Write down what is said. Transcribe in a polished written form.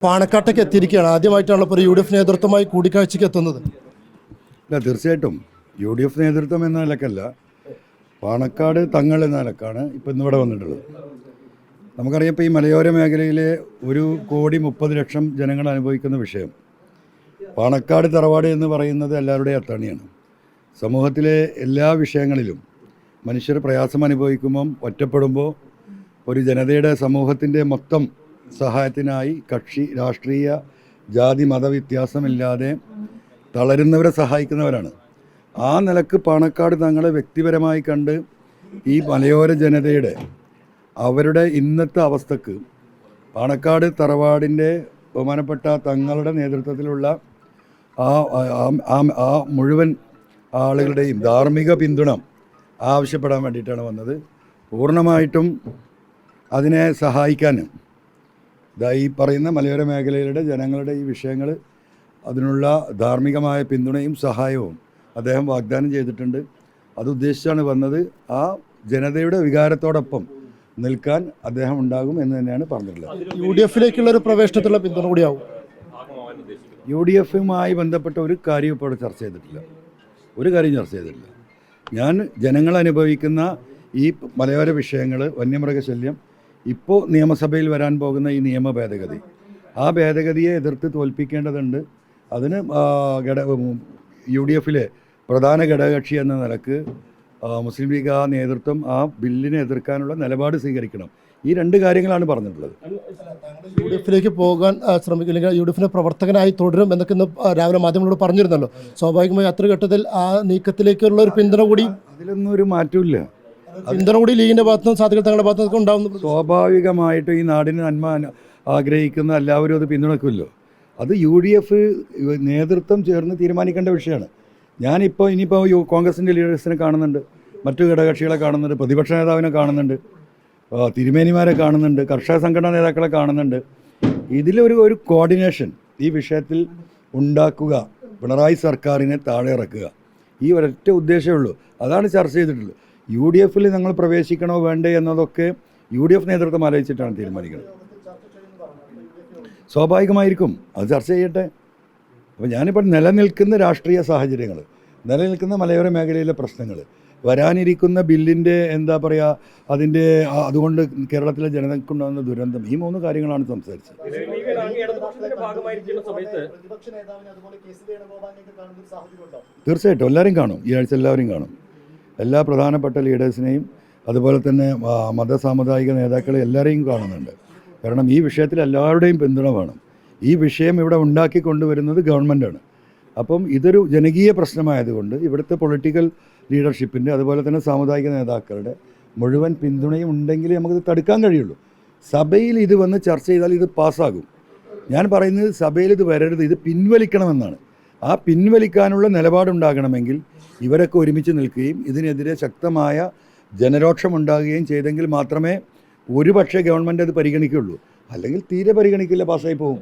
പാണക്കാട്ടേക്ക് എത്തിയിരിക്കുകയാണ്. ആദ്യമായിട്ടാണ് ഇപ്പോൾ യു ഡി എഫ് നേതൃത്വമായി കൂടിക്കാഴ്ചയ്ക്ക് എത്തുന്നത്. ഇല്ല, തീർച്ചയായിട്ടും യു ഡി എഫ് നേതൃത്വം എന്ന നിലക്കല്ല, പാണക്കാട് തങ്ങൾ എന്ന നിലക്കാണ് ഇപ്പോൾ ഇന്നിവിടെ വന്നിട്ടുള്ളത്. നമുക്കറിയാം, ഇപ്പോൾ ഈ മലയോര മേഖലയിലെ 1,30,00,000 ജനങ്ങൾ അനുഭവിക്കുന്ന വിഷയം പാണക്കാട് തറവാട് എന്ന് പറയുന്നത് എല്ലാവരുടെയും അത്താണിയാണ്. സമൂഹത്തിലെ എല്ലാ വിഷയങ്ങളിലും മനുഷ്യർ പ്രയാസം അനുഭവിക്കുമ്പം, ഒറ്റപ്പെടുമ്പോൾ ഒരു ജനതയുടെ സമൂഹത്തിൻ്റെ മൊത്തം സഹായത്തിനായി കക്ഷി രാഷ്ട്രീയ ജാതി മത വ്യത്യാസമില്ലാതെ തളരുന്നവരെ സഹായിക്കുന്നവരാണ്. ആ നിലക്ക് പാണക്കാട് തങ്ങളെ വ്യക്തിപരമായി കണ്ട് ഈ മലയോര ജനതയുടെ അവരുടെ ഇന്നത്തെ അവസ്ഥക്ക് പാണക്കാട് തറവാടിൻ്റെ ബഹുമാനപ്പെട്ട തങ്ങളുടെ നേതൃത്വത്തിലുള്ള ആ മുഴുവൻ ആളുകളുടെയും ധാർമ്മിക പിന്തുണ ആവശ്യപ്പെടാൻ വേണ്ടിയിട്ടാണ് വന്നത്. പൂർണ്ണമായിട്ടും അതിനെ സഹായിക്കാനും ഈ പറയുന്ന മലയോര മേഖലയിലെ ജനങ്ങളുടെ ഈ വിഷയങ്ങൾ അതിനുള്ള ധാർമ്മികമായ പിന്തുണയും സഹായവും അദ്ദേഹം വാഗ്ദാനം ചെയ്തിട്ടുണ്ട്. അതുദ്ദേശിച്ചാണ് വന്നത്. ആ ജനതയുടെ വികാരത്തോടൊപ്പം നിൽക്കാൻ അദ്ദേഹം ഉണ്ടാകും എന്ന് തന്നെയാണ് പറഞ്ഞിട്ടുള്ളത്. യു ഡി എഫിലേക്കുള്ള ഒരു പ്രവേശനത്തിലുള്ള പിന്തുണ കൂടിയാവും. യു ഡി എഫുമായി ബന്ധപ്പെട്ട ഒരു കാര്യം ഇപ്പോൾ ചർച്ച ചെയ്തിട്ടില്ല. ഞാൻ ജനങ്ങൾ അനുഭവിക്കുന്ന ഈ മലയോര വിഷയങ്ങൾ, വന്യമൃഗശല്യം, ഇപ്പോൾ നിയമസഭയിൽ വരാൻ പോകുന്ന ഈ നിയമ ഭേദഗതി, ആ ഭേദഗതിയെ എതിർത്ത് തോൽപ്പിക്കേണ്ടതുണ്ട്. അതിന് യു ഡി എഫിലെ പ്രധാന ഘടകകക്ഷി എന്ന നിലക്ക് മുസ്ലിം ലീഗ് ആ നേതൃത്വം ആ ബില്ലിനെ എതിർക്കാനുള്ള നിലപാട് സ്വീകരിക്കണം. ഈ രണ്ട് കാര്യങ്ങളാണ് പറഞ്ഞിട്ടുള്ളത്. യു ഡി എഫിലേക്ക് പോകാൻ ശ്രമിക്കില്ലെങ്കിൽ യു ഡി എഫിൻ്റെ പ്രവർത്തകനായി തുടരും എന്നൊക്കെ ഇന്ന് രാവിലെ മാധ്യമങ്ങളോട് പറഞ്ഞിരുന്നല്ലോ. സ്വാഭാവികമായി അത്ര ഘട്ടത്തിൽ ആ നീക്കത്തിലേക്കുള്ള ഒരു പിന്തുണ കൂടി, അതിലൊന്നും ഒരു മാറ്റമില്ല. പിന്തുണ കൂടി ലീഗിൻ്റെ ഭാഗത്തുനിന്നും സാധിക്കും തങ്ങളുടെ ഭാഗത്തുനിന്നൊക്കെ ഉണ്ടാവുന്നു. സ്വാഭാവികമായിട്ടും ഈ നാടിന് നന്മ ആഗ്രഹിക്കുന്ന എല്ലാവരും അത് പിന്തുണയ്ക്കുമല്ലോ. അത് യു ഡി എഫ് നേതൃത്വം ചേർന്ന് തീരുമാനിക്കേണ്ട വിഷയമാണ്. ഇനിയിപ്പോൾ കോൺഗ്രസിൻ്റെ ലീഡേഴ്സിനെ കാണുന്നുണ്ട്, മറ്റു ഘടകകക്ഷികളെ കാണുന്നുണ്ട്, പ്രതിപക്ഷ നേതാവിനെ കാണുന്നുണ്ട്, തിരുമേനിമാരെ കാണുന്നുണ്ട്, കർഷക സംഘടനാ നേതാക്കളെ കാണുന്നുണ്ട്. ഇതിലൊരു കോർഡിനേഷൻ ഈ വിഷയത്തിൽ ഉണ്ടാക്കുക, പിണറായി സർക്കാരിനെ താഴെ ഇറക്കുക, ഈ ഒരൊറ്റ ഉദ്ദേശമേ ഉള്ളൂ. അതാണ് ചർച്ച ചെയ്തിട്ടുള്ളത്. യു ഡി എഫിൽ ഞങ്ങൾ പ്രവേശിക്കണോ വേണ്ടേ എന്നതൊക്കെ യു ഡി എഫ് നേതൃത്വം ആലോചിച്ചിട്ടാണ് തീരുമാനിക്കുന്നത്. സ്വാഭാവികമായിരിക്കും, അത് ചർച്ച ചെയ്യട്ടെ. അപ്പോൾ ഞാനിപ്പോൾ നിലനിൽക്കുന്ന രാഷ്ട്രീയ സാഹചര്യങ്ങൾ, നിലനിൽക്കുന്ന മലയോര മേഖലയിലെ പ്രശ്നങ്ങൾ, വരാനിരിക്കുന്ന ബില്ലിൻ്റെ അതിൻ്റെ അതുകൊണ്ട് കേരളത്തിലെ ജനതയ്ക്കുണ്ടാകുന്ന ദുരന്തം, ഈ 3 കാര്യങ്ങളാണ് സംസാരിച്ചത്. തീർച്ചയായിട്ടും എല്ലാവരും കാണും. ഈ ആഴ്ച എല്ലാവരും കാണും. എല്ലാ പ്രധാനപ്പെട്ട ലീഡേഴ്സിനെയും അതുപോലെ തന്നെ മതസാമുദായിക നേതാക്കളെ എല്ലാവരെയും കാണുന്നുണ്ട്. കാരണം ഈ വിഷയത്തിൽ എല്ലാവരുടെയും പിന്തുണ വേണം. ഈ വിഷയം ഇവിടെ ഉണ്ടാക്കി കൊണ്ടുവരുന്നത് ഗവൺമെൻറ്റാണ്. അപ്പം ഇതൊരു ജനകീയ പ്രശ്നമായതുകൊണ്ട് ഇവിടുത്തെ പൊളിറ്റിക്കൽ ലീഡർഷിപ്പിൻ്റെ അതുപോലെ തന്നെ സാമുദായിക നേതാക്കളുടെ മുഴുവൻ പിന്തുണയും ഉണ്ടെങ്കിലേ നമുക്കിത് തടുക്കാൻ കഴിയുള്ളൂ. സഭയിൽ ഇത് വന്ന് ചർച്ച ചെയ്താൽ ഇത് പാസ്സാകും. ഞാൻ പറയുന്നത് സഭയിൽ ഇത് വരരുത്, ഇത് പിൻവലിക്കണമെന്നാണ്. ആ പിൻവലിക്കാനുള്ള നിലപാടുണ്ടാകണമെങ്കിൽ ഇവരൊക്കെ ഒരുമിച്ച് നിൽക്കുകയും ഇതിനെതിരെ ശക്തമായ ജനരോക്ഷമുണ്ടാകുകയും ചെയ്തെങ്കിൽ മാത്രമേ ഒരുപക്ഷെ ഗവൺമെൻറ് അത് പരിഗണിക്കുകയുള്ളൂ. അല്ലെങ്കിൽ തീരെ പരിഗണിക്കില്ല, പാസ്സായി പോകും.